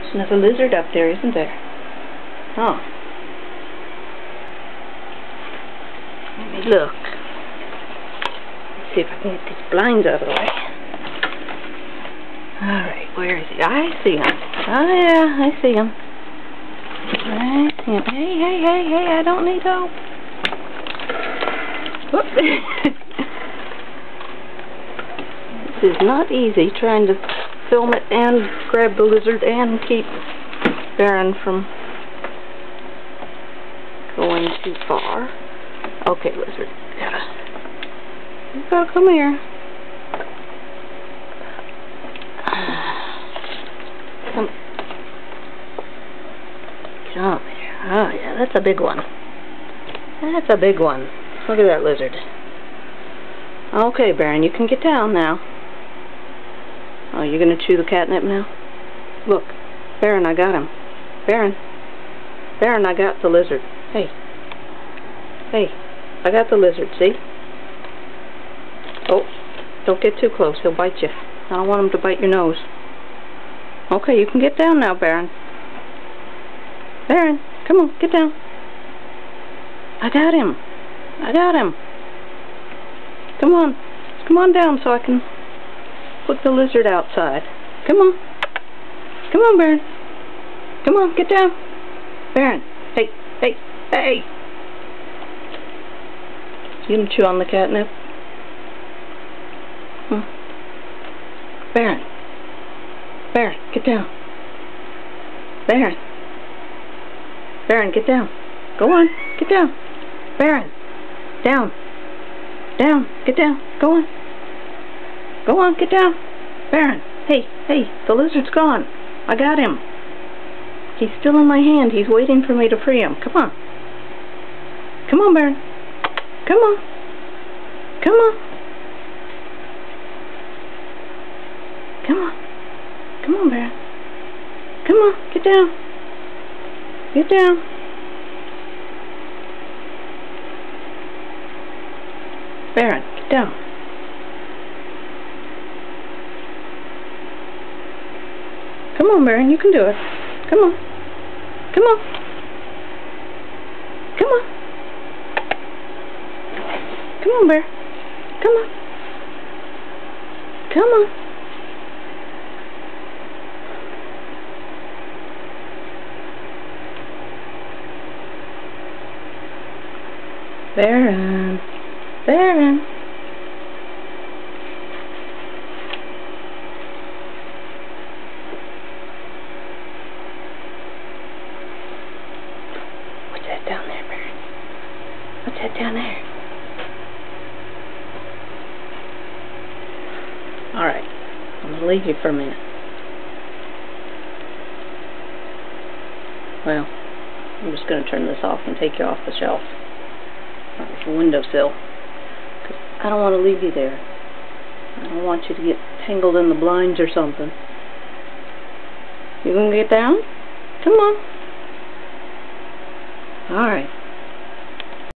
There's another lizard up there, isn't there? Oh. Let me look. Let's see if I can get these blinds out of the way. Alright, where is he? I see him. Oh yeah, I see him. I see him. Hey, hey, hey, hey, I don't need help. This is not easy trying to film it and grab the lizard and keep Baron from going too far. Okay, lizard, you gotta come here. Come. Come here. Oh yeah, that's a big one. That's a big one. Look at that lizard. Okay, Baron, you can get down now. Oh, you're gonna chew the catnip now? Look, Baron, I got him. Baron, I got the lizard. Hey, hey, I got the lizard. See? Oh, don't get too close. He'll bite you. I don't want him to bite your nose. Okay, you can get down now, Baron. Baron, come on, get down. I got him. I got him. Come on down so I can put the lizard outside. Come on. Come on, Baron. Come on, get down. Baron, hey, hey, hey. You gonna chew on the catnip? Baron. Baron, get down. Baron. Baron, get down. Go on, get down. Baron, down. Down, get down. Go on. Go on, get down. Baron, hey, hey, the lizard's gone. I got him. He's still in my hand. He's waiting for me to free him. Come on. Come on, Baron. Come on. Come on. Come on. Come on, Baron. Come on, get down. Get down. Baron, get down. Come on, Baron, you can do it. Come on. Come on. Come on. Come on, Bear. Come on. Come on. Baron. Baron. What's that down there, Baron? What's that down there? Alright, I'm going to leave you for a minute. Well, I'm just going to turn this off and take you off the shelf. Off the windowsill. I don't want to leave you there. I don't want you to get tangled in the blinds or something. You gonna get down? Come on. Alright.